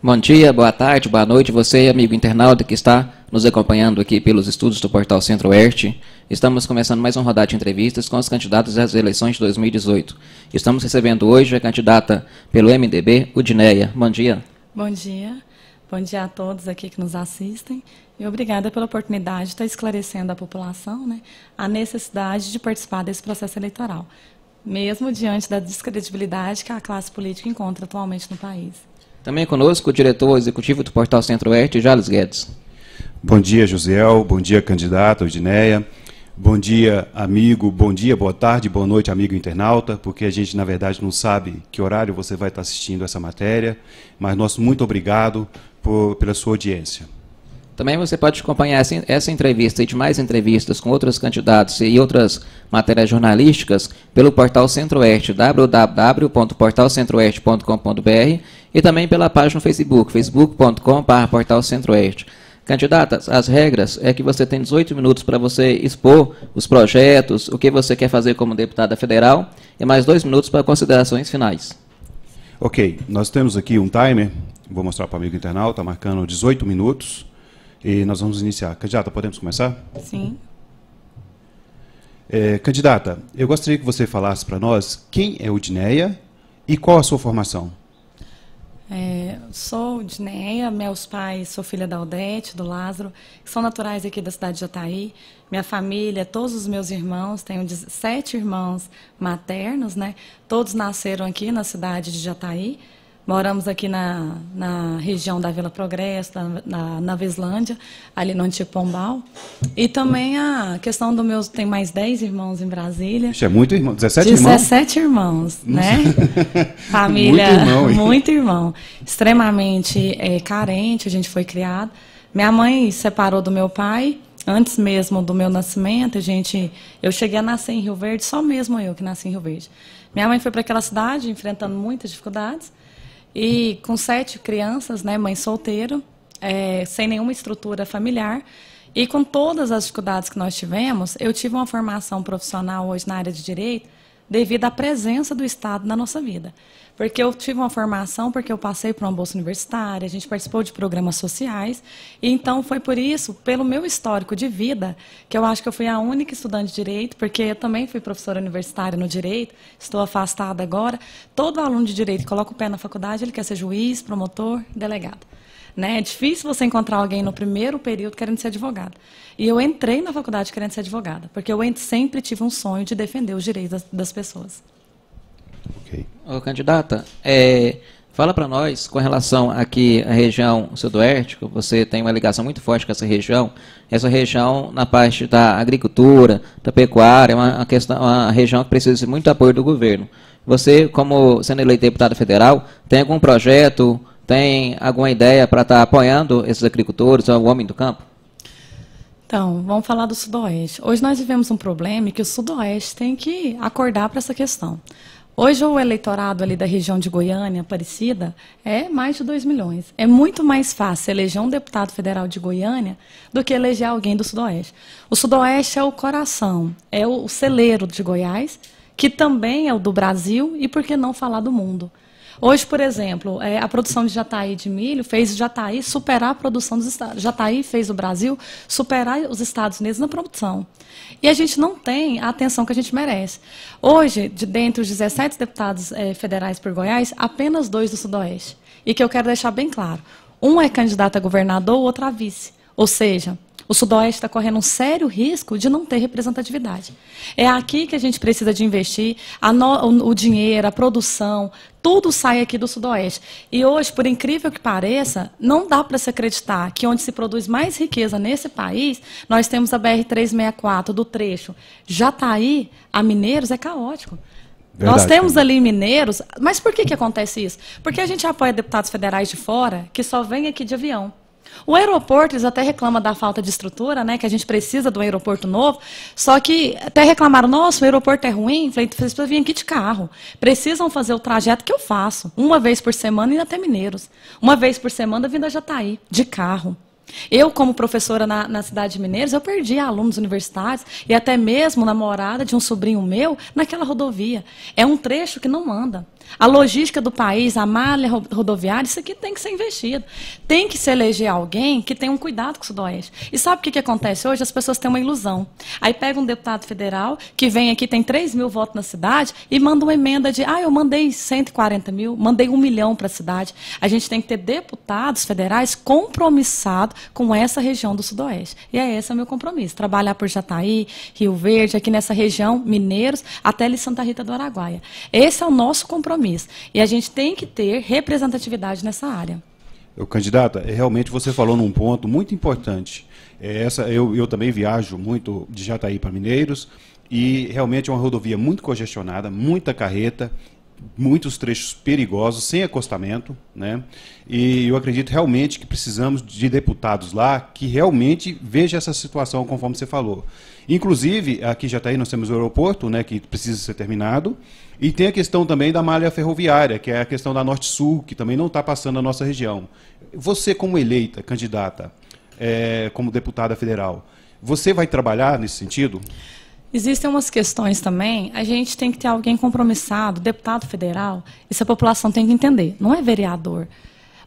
Bom dia, boa tarde, boa noite, você, amigo internauta que está nos acompanhando aqui pelos estudos do Portal Centro-Oeste. Estamos começando mais uma rodada de entrevistas com os candidatos às eleições de 2018. Estamos recebendo hoje a candidata pelo MDB, Udineia. Bom dia. Bom dia. Bom dia a todos aqui que nos assistem. E obrigada pela oportunidade de estar esclarecendo à população, né, a necessidade de participar desse processo eleitoral, mesmo diante da descredibilidade que a classe política encontra atualmente no país. Também conosco o diretor executivo do Portal Centro-Oeste, Jales Guedes. Bom dia, Josiel. Bom dia, candidata Udineia. Bom dia, amigo. Bom dia, boa tarde, boa noite, amigo internauta, porque a gente, na verdade, não sabe que horário você vai estar assistindo essa matéria, mas nosso muito obrigado pela sua audiência. Também você pode acompanhar essa entrevista e demais entrevistas com outros candidatos e outras matérias jornalísticas pelo Portal Centro-Oeste, www.portalcentroeste.com.br, e também pela página no Facebook, facebook.com/Portal Centro-Oeste. Candidatas, as regras é que você tem 18 minutos para você expor os projetos, o que você quer fazer como deputada federal, e mais 2 minutos para considerações finais. Ok, nós temos aqui um timer, vou mostrar para o amigo internauta, marcando 18 minutos. E nós vamos iniciar. Candidata, podemos começar? Sim. Candidata, eu gostaria que você falasse para nós quem é Udineia e qual a sua formação. Sou Udineia, meus pais, sou filha da Aldete, do Lázaro, que são naturais aqui da cidade de Jataí. Minha família, todos os meus irmãos, tenho 7 irmãos maternos, né? Todos nasceram aqui na cidade de Jataí. Moramos aqui na região da Vila Progresso, na Veslândia, ali no Antigo Pombal. E também a questão do meus... Tem mais 10 irmãos em Brasília. Isso é muito irmão, 17 irmãos? 17 irmãos, né? Família, muito irmão, hein? Muito irmão. Extremamente carente, a gente foi criado. Minha mãe separou do meu pai, antes mesmo do meu nascimento. Eu cheguei a nascer em Rio Verde, só mesmo eu que nasci em Rio Verde. Minha mãe foi para aquela cidade, enfrentando muitas dificuldades. E com 7 crianças, né, mãe solteira, sem nenhuma estrutura familiar, e com todas as dificuldades que nós tivemos, eu tive uma formação profissional hoje na área de direito devido à presença do Estado na nossa vida. Porque eu tive uma formação, porque eu passei por uma bolsa universitária, a gente participou de programas sociais, e então foi por isso, pelo meu histórico de vida, que eu acho que eu fui a única estudante de direito, porque eu também fui professora universitária no direito, estou afastada agora. Todo aluno de direito que coloca o pé na faculdade, ele quer ser juiz, promotor, delegado. Né? É difícil você encontrar alguém no primeiro período querendo ser advogado. E eu entrei na faculdade querendo ser advogada, porque eu sempre tive um sonho de defender os direitos das pessoas. Ok. Ô, candidata, fala para nós, com relação aqui à região sudoeste, que você tem uma ligação muito forte com essa região na parte da agricultura, da pecuária, uma região que precisa de muito apoio do governo. Você, como sendo eleito deputado federal, tem algum projeto, tem alguma ideia para estar apoiando esses agricultores, ou o homem do campo? Então, vamos falar do Sudoeste. Hoje nós vivemos um problema que o Sudoeste tem que acordar para essa questão. Hoje o eleitorado ali da região de Goiânia, Aparecida, é mais de 2 milhões. É muito mais fácil eleger um deputado federal de Goiânia do que eleger alguém do Sudoeste. O Sudoeste é o coração, é o celeiro de Goiás, que também é o do Brasil e, por que não falar, do mundo. Hoje, por exemplo, a produção de Jataí de milho fez Jataí superar a produção dos estados. Jataí fez o Brasil superar os Estados Unidos na produção. E a gente não tem a atenção que a gente merece. Hoje, dentre os 17 deputados federais por Goiás, apenas 2 do Sudoeste. E que eu quero deixar bem claro. Um é candidato a governador, o outro a vice. Ou seja, o Sudoeste está correndo um sério risco de não ter representatividade. É aqui que a gente precisa de investir, o dinheiro, a produção, tudo sai aqui do Sudoeste. E hoje, por incrível que pareça, não dá para se acreditar que onde se produz mais riqueza nesse país, nós temos a BR-364 do trecho Jataí a Mineiros, é caótico. Verdade, nós temos ali mineiros, mas por que acontece isso? Porque a gente apoia deputados federais de fora que só vêm aqui de avião. O aeroporto, eles até reclamam da falta de estrutura, né, que a gente precisa do aeroporto novo, só que até reclamaram, nossa, o aeroporto é ruim, falei, vocês precisam vir aqui de carro, precisam fazer o trajeto que eu faço, uma vez por semana indo até Mineiros, uma vez por semana vindo a Jataí, de carro. Eu, como professora na cidade de Mineiros, eu perdi alunos universitários e até mesmo namorada de um sobrinho meu naquela rodovia. É um trecho que não anda. A logística do país, a malha rodoviária, isso aqui tem que ser investido. Tem que se eleger alguém que tenha um cuidado com o Sudoeste. E sabe o que acontece hoje? As pessoas têm uma ilusão. Aí pega um deputado federal que vem aqui, tem 3 mil votos na cidade e manda uma emenda de, eu mandei 140 mil, mandei 1 milhão para a cidade. A gente tem que ter deputados federais compromissados com essa região do Sudoeste. E esse é o meu compromisso. Trabalhar por Jataí, Rio Verde, aqui nessa região, Mineiros, até ali Santa Rita do Araguaia. Esse é o nosso compromisso. E a gente tem que ter representatividade nessa área. Candidata, realmente você falou num ponto muito importante. Eu também viajo muito de Jataí para Mineiros e realmente é uma rodovia muito congestionada, muita carreta, muitos trechos perigosos, sem acostamento, né? E eu acredito realmente que precisamos de deputados lá que realmente vejam essa situação conforme você falou. Inclusive, aqui em Jataí nós temos o aeroporto, né, que precisa ser terminado, e tem a questão também da malha ferroviária, que é a questão da Norte-Sul, que também não está passando na nossa região. Você, como eleita, candidata, como deputada federal, você vai trabalhar nesse sentido? Existem umas questões também, a gente tem que ter alguém compromissado, deputado federal, isso a população tem que entender, não é vereador.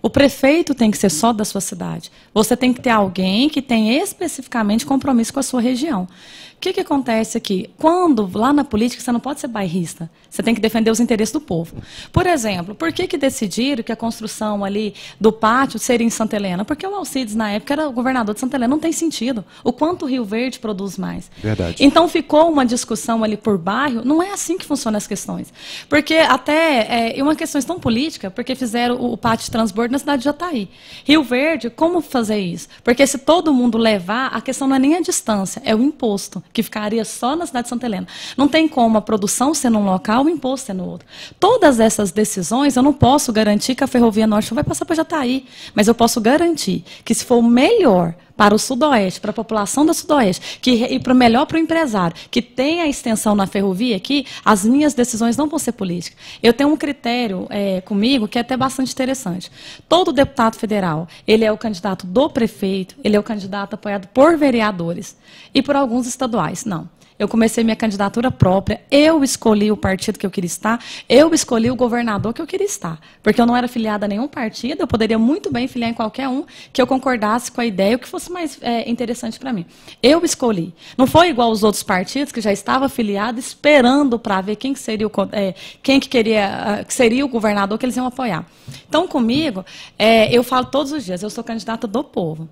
O prefeito tem que ser só da sua cidade. Você tem que ter alguém que tenha especificamente compromisso com a sua região. O que acontece aqui? Quando, lá na política, você não pode ser bairrista. Você tem que defender os interesses do povo. Por exemplo, por que decidiram que a construção ali do pátio seria em Santa Helena? Porque o Alcides, na época, era o governador de Santa Helena. Não tem sentido. O quanto o Rio Verde produz mais. Verdade. Então, ficou uma discussão ali por bairro. Não é assim que funcionam as questões. Porque até, uma questão tão política, porque fizeram o pátio de transbordo na cidade de Jataí. Rio Verde, como fazer isso? Porque se todo mundo levar, a questão não é nem a distância, é o imposto, que ficaria só na cidade de Santa Helena. Não tem como a produção ser num local, o imposto ser no outro. Todas essas decisões, eu não posso garantir que a Ferrovia Norte vai passar para Jataí, mas eu posso garantir que se for o melhor para o Sudoeste, para a população do Sudoeste, e melhor para o empresário, que tem a extensão na ferrovia aqui, as minhas decisões não vão ser políticas. Eu tenho um critério comigo que é até bastante interessante. Todo deputado federal, ele é o candidato do prefeito, ele é o candidato apoiado por vereadores e por alguns estaduais. Não. Eu comecei minha candidatura própria, eu escolhi o partido que eu queria estar, eu escolhi o governador que eu queria estar. Porque eu não era filiada a nenhum partido, eu poderia muito bem filiar em qualquer um que eu concordasse com a ideia, o que fosse mais interessante para mim. Eu escolhi. Não foi igual aos outros partidos, que já estava filiado, esperando para ver quem que seria que seria o governador que eles iam apoiar. Então, comigo, eu falo todos os dias, eu sou candidata do povo.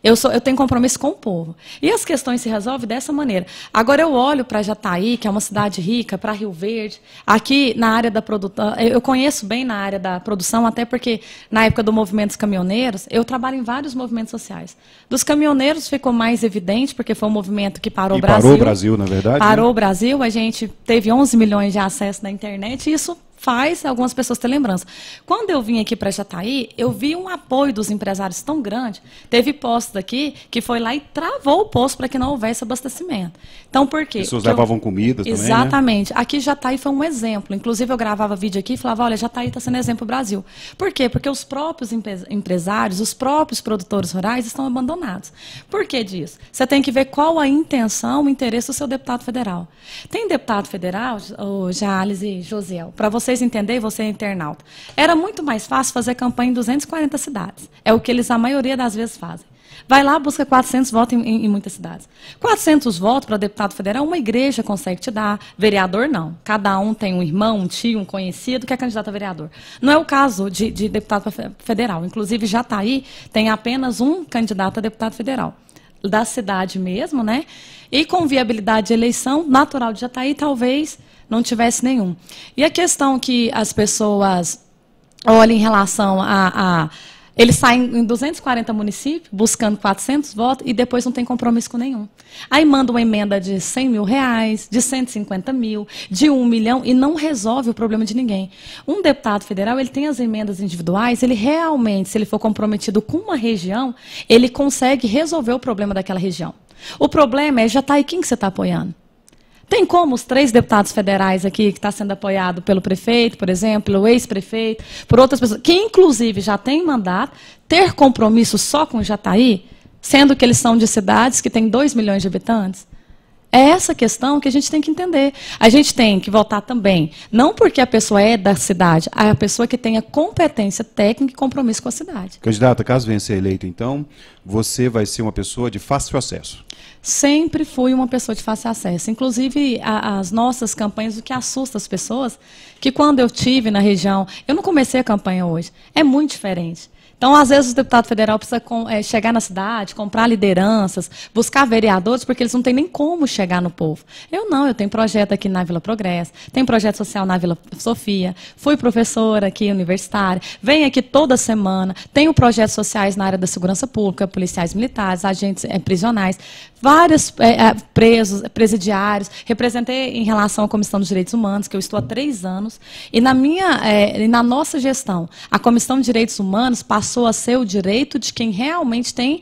Eu tenho compromisso com o povo. E as questões se resolvem dessa maneira. Agora eu olho para Jataí, que é uma cidade rica, para Rio Verde. Aqui na área da produção, eu conheço bem na área da produção, até porque na época do movimento dos caminhoneiros, eu trabalho em vários movimentos sociais. Dos caminhoneiros ficou mais evidente, porque foi um movimento que parou o Brasil. Parou o Brasil, na verdade. Parou o Brasil, a gente teve 11 milhões de acessos na internet, e isso faz algumas pessoas ter lembrança. Quando eu vim aqui para Jataí, eu vi um apoio dos empresários tão grande. Teve postos aqui que foi lá e travou o posto para que não houvesse abastecimento. Então, por quê? As pessoas levavam comida também, exatamente. Né? Aqui Jataí foi um exemplo. Inclusive, eu gravava vídeo aqui e falava, olha, Jataí está sendo exemplo para o Brasil. Por quê? Porque os próprios empresários, os próprios produtores rurais estão abandonados. Por que disso? Você tem que ver qual a intenção, o interesse do seu deputado federal. Tem deputado federal, o Jales e Josiel, para vocês entenderem, você é internauta. Era muito mais fácil fazer campanha em 240 cidades. É o que eles, a maioria das vezes, fazem. Vai lá, busca 400 votos em muitas cidades. 400 votos para deputado federal, uma igreja consegue te dar, vereador não. Cada um tem um irmão, um tio, um conhecido que é candidato a vereador. Não é o caso de deputado federal. Inclusive, Jataí tem apenas um candidato a deputado federal. Da cidade mesmo, né? E com viabilidade de eleição, natural de Jataí, talvez não tivesse nenhum. E a questão que as pessoas olham em relação a eles saem em 240 municípios, buscando 400 votos, e depois não tem compromisso com nenhum. Aí manda uma emenda de 100 mil reais, de 150 mil, de 1 milhão, e não resolve o problema de ninguém. Um deputado federal, ele tem as emendas individuais, ele realmente, se ele for comprometido com uma região, ele consegue resolver o problema daquela região. O problema é, Jataí, quem que você está apoiando? Tem como os 3 deputados federais aqui, que está sendo apoiado pelo prefeito, por exemplo, pelo ex-prefeito, por outras pessoas, que inclusive já têm mandato, ter compromisso só com Jataí, sendo que eles são de cidades que têm 2 milhões de habitantes? É essa questão que a gente tem que entender. A gente tem que votar também, não porque a pessoa é da cidade, a pessoa que tenha competência técnica e compromisso com a cidade. Candidata, caso venha ser eleito, então, você vai ser uma pessoa de fácil acesso. Sempre fui uma pessoa de fácil acesso. Inclusive, as nossas campanhas, o que assusta as pessoas, que quando eu estive na região, eu não comecei a campanha hoje, é muito diferente. Então, às vezes, o deputado federal precisa chegar na cidade, comprar lideranças, buscar vereadores, porque eles não têm nem como chegar no povo. Eu não, eu tenho projeto aqui na Vila Progresso, tenho projeto social na Vila Sofia, fui professora aqui universitária, venho aqui toda semana, tenho projetos sociais na área da segurança pública, policiais militares, agentes prisionais, vários presos, presidiários, representei em relação à Comissão dos Direitos Humanos, que eu estou há 3 anos, e na nossa gestão, a Comissão de Direitos Humanos passou a ser o direito de quem realmente tem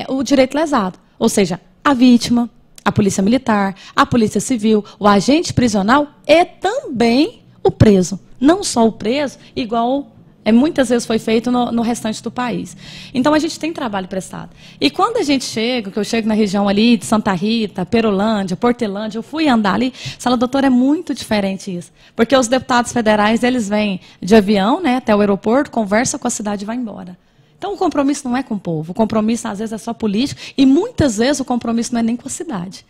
o direito lesado, ou seja, a vítima, a polícia militar, a polícia civil, o agente prisional e também o preso. Não só o preso, igual muitas vezes foi feito no restante do país. Então, a gente tem trabalho prestado. E quando a gente chega, que eu chego na região ali de Santa Rita, Perolândia, Portelândia, eu fui andar ali, Sala Doutora, é muito diferente isso. Porque os deputados federais, eles vêm de avião, né, até o aeroporto, conversam com a cidade e vão embora. Então, o compromisso não é com o povo. O compromisso, às vezes, é só político. E, muitas vezes, o compromisso não é nem com a cidade.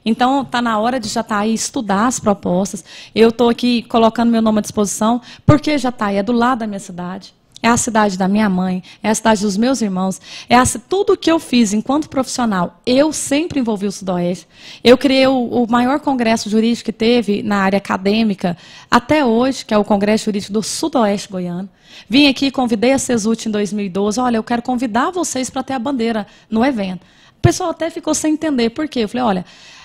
Então, está na hora de Jataí estudar as propostas. Eu estou aqui colocando meu nome à disposição, porque Jataí é do lado da minha cidade, é a cidade da minha mãe, é a cidade dos meus irmãos, tudo o que eu fiz enquanto profissional, eu sempre envolvi o Sudoeste. Eu criei o maior congresso jurídico que teve na área acadêmica até hoje, que é o Congresso Jurídico do Sudoeste Goiano. Vim aqui, convidei a CESUT em 2012, olha, eu quero convidar vocês para ter a bandeira no evento. O pessoal até ficou sem entender, por quê? Eu falei, olha...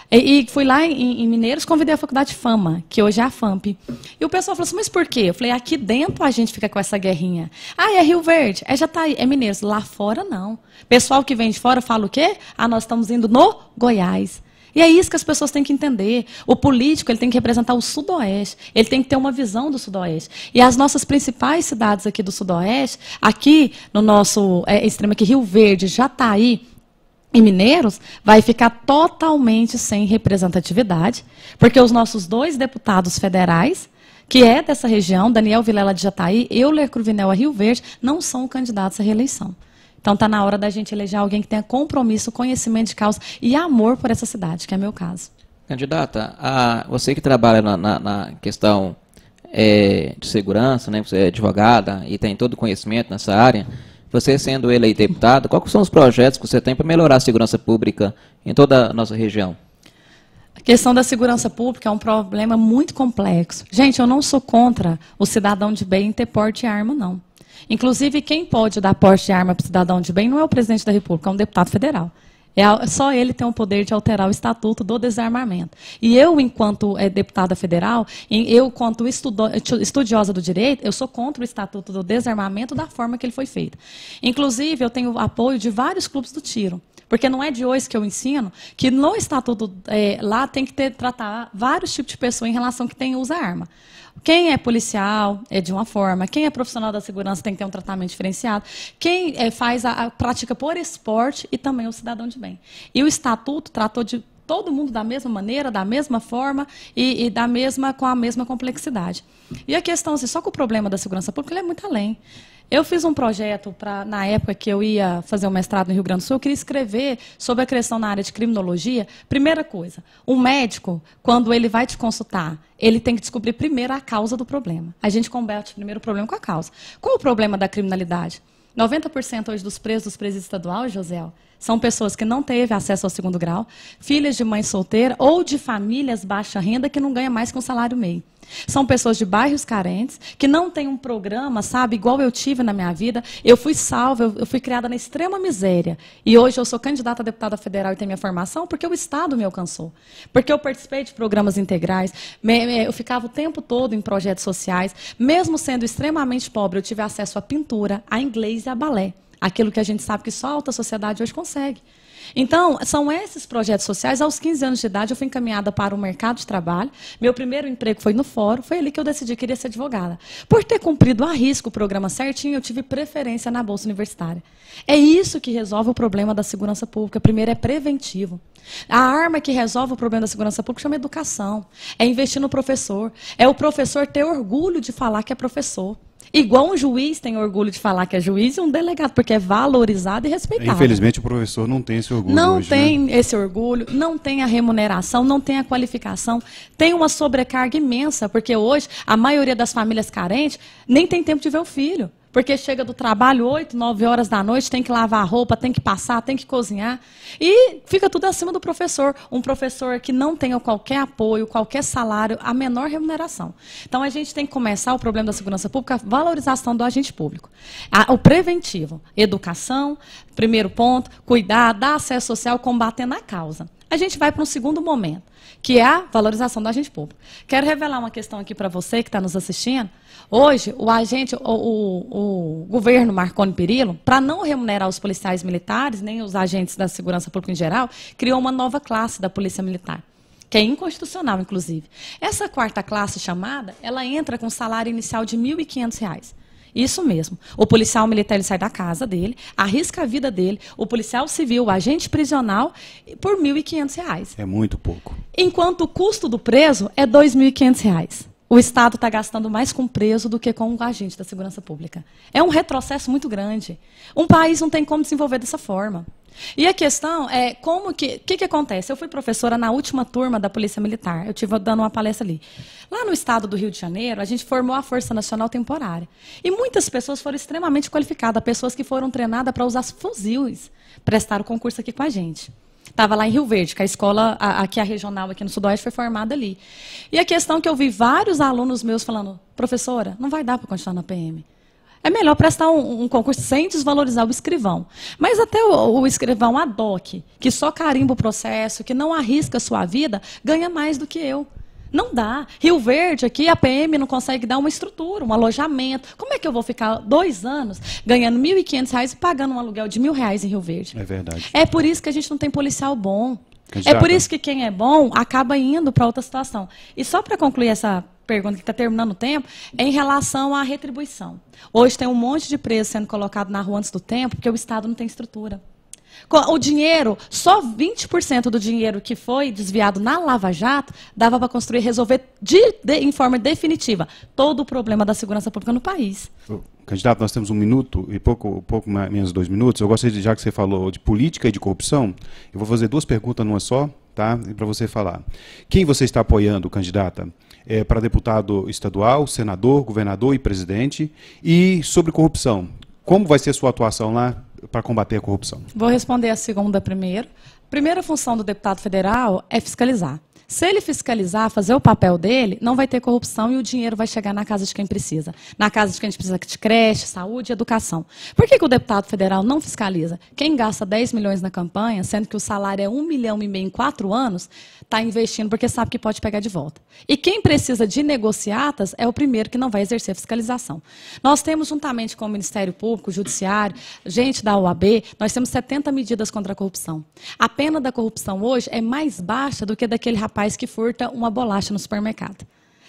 E fui lá em Mineiros, convidei a Faculdade FAMA, que hoje é a FAMP. E o pessoal falou assim, mas por quê? Eu falei, aqui dentro a gente fica com essa guerrinha. Ah, é Rio Verde, é Jataí, é Mineiros. Lá fora, não. Pessoal que vem de fora fala o quê? Ah, nós estamos indo no Goiás. E é isso que as pessoas têm que entender. O político, ele tem que representar o Sudoeste. Ele tem que ter uma visão do Sudoeste. E as nossas principais cidades aqui do Sudoeste, aqui no nosso extremo aqui, Rio Verde, Jataí, e Mineiros, vai ficar totalmente sem representatividade, porque os nossos 2 deputados federais, que é dessa região, Daniel Vilela de Jataí e Euler Cruvinel a Rio Verde, não são candidatos à reeleição. Então está na hora da gente eleger alguém que tenha compromisso, conhecimento de causa e amor por essa cidade, que é meu caso. Candidata, você que trabalha na questão de segurança, né, você é advogada e tem todo o conhecimento nessa área, você sendo eleito deputado, quais são os projetos que você tem para melhorar a segurança pública em toda a nossa região? A questão da segurança pública é um problema muito complexo. Gente, eu não sou contra o cidadão de bem ter porte de arma, não. Inclusive, quem pode dar porte de arma para o cidadão de bem não é o presidente da República, é um deputado federal. Só ele tem o poder de alterar o Estatuto do Desarmamento. E eu, enquanto deputada federal, eu, enquanto estudiosa do direito, eu sou contra o Estatuto do Desarmamento da forma que ele foi feito. Inclusive, eu tenho apoio de vários clubes do tiro. Porque não é de hoje que eu ensino que no Estatuto lá tem que tratar vários tipos de pessoas em relação a quem usa arma. Quem é policial é de uma forma, quem é profissional da segurança tem que ter um tratamento diferenciado, quem faz a prática por esporte e também o cidadão de bem. E o Estatuto tratou de todo mundo da mesma maneira, da mesma forma e com a mesma complexidade. E a questão, assim, só que o problema da segurança pública ele é muito além. Eu fiz um projeto, na época que eu ia fazer um mestrado no Rio Grande do Sul, eu queria escrever sobre a questão na área de criminologia. Primeira coisa, um médico, quando ele vai te consultar, ele tem que descobrir primeiro a causa do problema. A gente combate primeiro o problema com a causa. Qual o problema da criminalidade? 90% hoje dos presos dos presídios estaduais, Josiel, são pessoas que não teve acesso ao 2º grau, filhas de mãe solteira ou de famílias baixa renda que não ganham mais que um salário meio. São pessoas de bairros carentes, que não têm um programa, sabe, igual eu tive na minha vida. Eu fui salva, eu fui criada na extrema miséria. E hoje eu sou candidata a deputada federal e tenho minha formação porque o Estado me alcançou. Porque eu participei de programas integrais, eu ficava o tempo todo em projetos sociais. Mesmo sendo extremamente pobre, eu tive acesso à pintura, a inglês e a balé. Aquilo que a gente sabe que só a alta sociedade hoje consegue. Então, são esses projetos sociais. Aos 15 anos de idade, eu fui encaminhada para o mercado de trabalho. Meu primeiro emprego foi no fórum. Foi ali que eu decidi que queria ser advogada. Por ter cumprido a risco o programa certinho, eu tive preferência na bolsa universitária. É isso que resolve o problema da segurança pública. Primeiro, é preventivo. A arma que resolve o problema da segurança pública chama educação. É investir no professor. É o professor ter orgulho de falar que é professor. Igual um juiz tem orgulho de falar que é juiz e um delegado, porque é valorizado e respeitado. Infelizmente, o professor não tem esse orgulho não hoje, tem né? esse orgulho, não tem a remuneração, não tem a qualificação, tem uma sobrecarga imensa, porque hoje a maioria das famílias carentes nem tem tempo de ver o filho. Porque chega do trabalho 8, 9 horas da noite, tem que lavar a roupa, tem que passar, tem que cozinhar. E fica tudo acima do professor. Um professor que não tenha qualquer apoio, qualquer salário, a menor remuneração. Então, a gente tem que começar o problema da segurança pública, a valorização do agente público. O preventivo, educação, primeiro ponto, cuidar, dar acesso social, combatendo a causa. A gente vai para um segundo momento, que é a valorização do agente público. Quero revelar uma questão aqui para você que está nos assistindo. Hoje, o governo Marconi Perillo, para não remunerar os policiais militares, nem os agentes da segurança pública em geral, criou uma nova classe da Polícia Militar, que é inconstitucional, inclusive. Essa quarta classe chamada, ela entra com salário inicial de R$ 1.500. Isso mesmo. O policial militar ele sai da casa dele, arrisca a vida dele, o policial civil, o agente prisional, por R$ 1.500. É muito pouco. Enquanto o custo do preso é R$ 2.500. O Estado está gastando mais com preso do que com o agente da segurança pública. É um retrocesso muito grande. Um país não tem como desenvolver dessa forma. E a questão é como que acontece? Eu fui professora na última turma da Polícia Militar. Eu estive dando uma palestra ali. Lá no estado do Rio de Janeiro, a gente formou a Força Nacional Temporária. E muitas pessoas foram extremamente qualificadas, pessoas que foram treinadas para usar fuzis, prestaram concurso aqui com a gente. Estava lá em Rio Verde, que a escola, aqui a regional, aqui no Sudoeste, foi formada ali. E a questão que eu vi vários alunos meus falando, professora, não vai dar para continuar na PM. É melhor prestar um concurso sem desvalorizar o escrivão. Mas até o escrivão ad hoc, que só carimba o processo, que não arrisca a sua vida, ganha mais do que eu. Não dá. Rio Verde, aqui, a PM não consegue dar uma estrutura, um alojamento. Como é que eu vou ficar 2 anos ganhando R$ 1.500 e pagando um aluguel de R$ 1.000 em Rio Verde? É verdade. É por isso que a gente não tem policial bom. Candidata. É por isso que quem é bom acaba indo para outra situação. E só para concluir essa pergunta que está terminando o tempo, é em relação à retribuição. Hoje tem um monte de preso sendo colocado na rua antes do tempo, porque o Estado não tem estrutura. O dinheiro, só 20% do dinheiro que foi desviado na Lava Jato, dava para construir e resolver em forma definitiva todo o problema da segurança pública no país. Candidato, nós temos 1 minuto e pouco menos 2 minutos. Eu gostaria, já que você falou de política e de corrupção, eu vou fazer 2 perguntas numa só, tá? Para você falar. Quem você está apoiando, candidata? Para deputado estadual, senador, governador e presidente? E sobre corrupção, como vai ser a sua atuação lá para combater a corrupção? Vou responder a segunda primeiro. Primeira função do deputado federal é fiscalizar. Se ele fiscalizar, fazer o papel dele, não vai ter corrupção e o dinheiro vai chegar na casa de quem precisa. Na casa de quem precisa de creche, saúde e educação. Por que o deputado federal não fiscaliza? Quem gasta 10 milhões na campanha, sendo que o salário é 1,5 milhão em 4 anos, está investindo porque sabe que pode pegar de volta. E quem precisa de negociatas é o primeiro que não vai exercer fiscalização. Nós temos, juntamente com o Ministério Público, o Judiciário, gente da OAB, nós temos 70 medidas contra a corrupção. A pena da corrupção hoje é mais baixa do que daquele rapaz que furta uma bolacha no supermercado.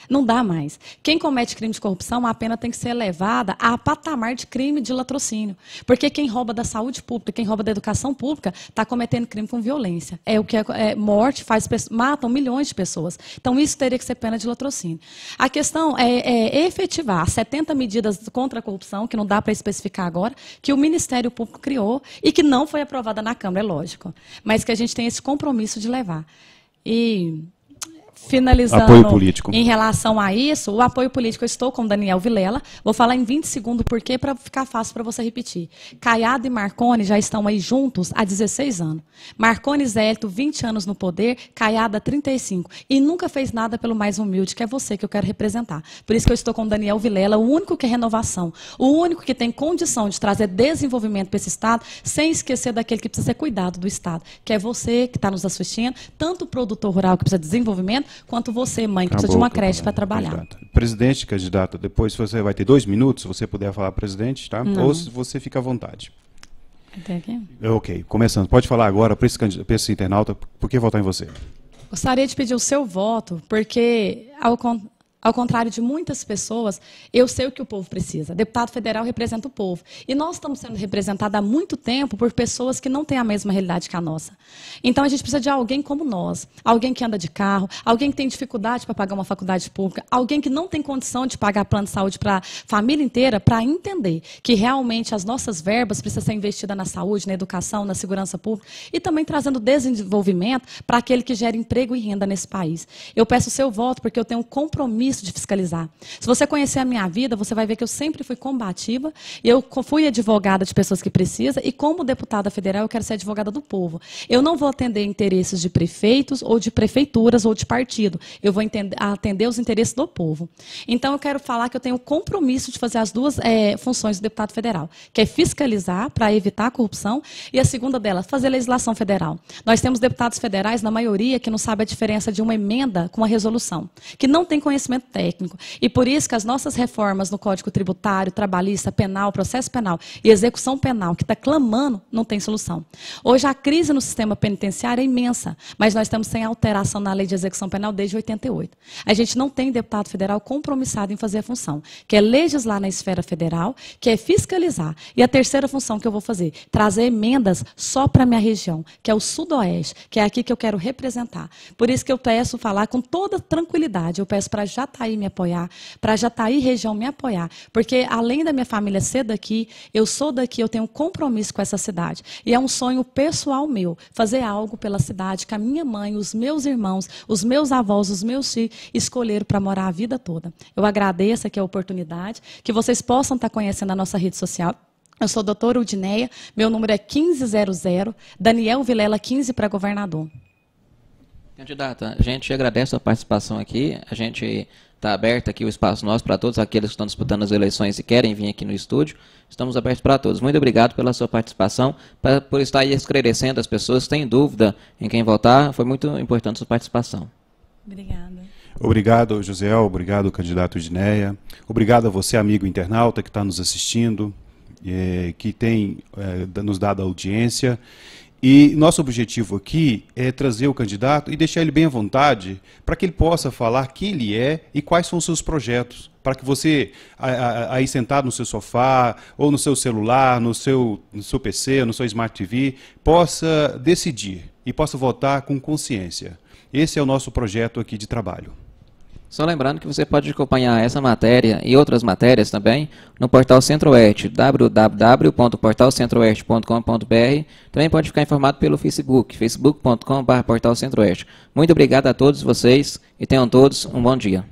Não dá mais. Quem comete crime de corrupção, a pena tem que ser elevada a patamar de crime de latrocínio. Porque quem rouba da saúde pública, quem rouba da educação pública, está cometendo crime com violência. É o que é morte, matam milhões de pessoas. Então, isso teria que ser pena de latrocínio. A questão é efetivar 70 medidas contra a corrupção, que não dá para especificar agora, que o Ministério Público criou e que não foi aprovada na Câmara, é lógico. Mas que a gente tem esse compromisso de levar. E, finalizando, apoio político. Em relação a isso, o apoio político, eu estou com o Daniel Vilela, vou falar em 20 segundos porque para ficar fácil para você repetir. Caiado e Marconi já estão aí juntos há 16 anos. Marconi Zélito, 20 anos no poder, Caiado 35. E nunca fez nada pelo mais humilde, que é você que eu quero representar. Por isso que eu estou com o Daniel Vilela, o único que é renovação, o único que tem condição de trazer desenvolvimento para esse Estado, sem esquecer daquele que precisa ser cuidado do Estado, que é você que está nos assistindo, tanto o produtor rural que precisa de desenvolvimento, quanto você, mãe, que precisa de uma creche para trabalhar. Candidata. Presidente, candidata, depois você vai ter 2 minutos, se você puder falar presidente, tá? Não. Ou se você fica à vontade. Até aqui. Ok, começando. Pode falar agora para esse internauta, por que votar em você? Gostaria de pedir o seu voto, porque, ao contrário de muitas pessoas, eu sei o que o povo precisa. Deputado federal representa o povo. E nós estamos sendo representados há muito tempo por pessoas que não têm a mesma realidade que a nossa. Então, a gente precisa de alguém como nós. Alguém que anda de carro, alguém que tem dificuldade para pagar uma faculdade pública, alguém que não tem condição de pagar plano de saúde para a família inteira, para entender que realmente as nossas verbas precisam ser investidas na saúde, na educação, na segurança pública e também trazendo desenvolvimento para aquele que gera emprego e renda nesse país. Eu peço o seu voto porque eu tenho um compromisso de fiscalizar. Se você conhecer a minha vida, você vai ver que eu sempre fui combativa, eu fui advogada de pessoas que precisam e como deputada federal eu quero ser advogada do povo. Eu não vou atender interesses de prefeitos ou de prefeituras ou de partido, eu vou atender os interesses do povo. Então eu quero falar que eu tenho o compromisso de fazer as duas funções do deputado federal, que é fiscalizar para evitar a corrupção e a segunda delas, fazer legislação federal. Nós temos deputados federais, na maioria, que não sabem a diferença de uma emenda com uma resolução, que não tem conhecimento técnico. E por isso que as nossas reformas no Código Tributário, Trabalhista, Penal, Processo Penal e Execução Penal, que está clamando, não tem solução. Hoje a crise no sistema penitenciário é imensa, mas nós estamos sem alteração na lei de execução penal desde 88. A gente não tem deputado federal compromissado em fazer a função, que é legislar na esfera federal, que é fiscalizar. E a terceira função que eu vou fazer, trazer emendas só para a minha região, que é o Sudoeste, que é aqui que eu quero representar. Por isso que eu peço falar com toda tranquilidade, eu peço para Jataí me apoiar, para Jataí região me apoiar, porque além da minha família ser daqui, eu sou daqui, eu tenho um compromisso com essa cidade. E é um sonho pessoal meu, fazer algo pela cidade que a minha mãe, os meus irmãos, os meus avós, os meus filhos escolheram para morar a vida toda. Eu agradeço aqui a oportunidade, que vocês possam estar conhecendo a nossa rede social. Eu sou a doutora Udineia, meu número é 1500, Daniel Vilela 15 para governador. Candidata, a gente agradece a participação aqui, a gente está aberto aqui o espaço nosso para todos aqueles que estão disputando as eleições e querem vir aqui no estúdio, estamos abertos para todos. Muito obrigado pela sua participação, por estar aí esclarecendo as pessoas que têm dúvida em quem votar, foi muito importante a sua participação. Obrigada. Obrigado, José, obrigado, candidato Udineia, obrigado a você, amigo internauta, que está nos assistindo, que tem nos dado audiência. E nosso objetivo aqui é trazer o candidato e deixar ele bem à vontade para que ele possa falar quem ele é e quais são os seus projetos. Para que você, aí sentado no seu sofá, ou no seu celular, no seu PC, no seu Smart TV, possa decidir e possa votar com consciência. Esse é o nosso projeto aqui de trabalho. Só lembrando que você pode acompanhar essa matéria e outras matérias também no portal Centro-Oeste, www.portalcentroeste.com.br. Também pode ficar informado pelo Facebook, facebook.com/portalcentroeste. Muito obrigado a todos vocês e tenham todos um bom dia.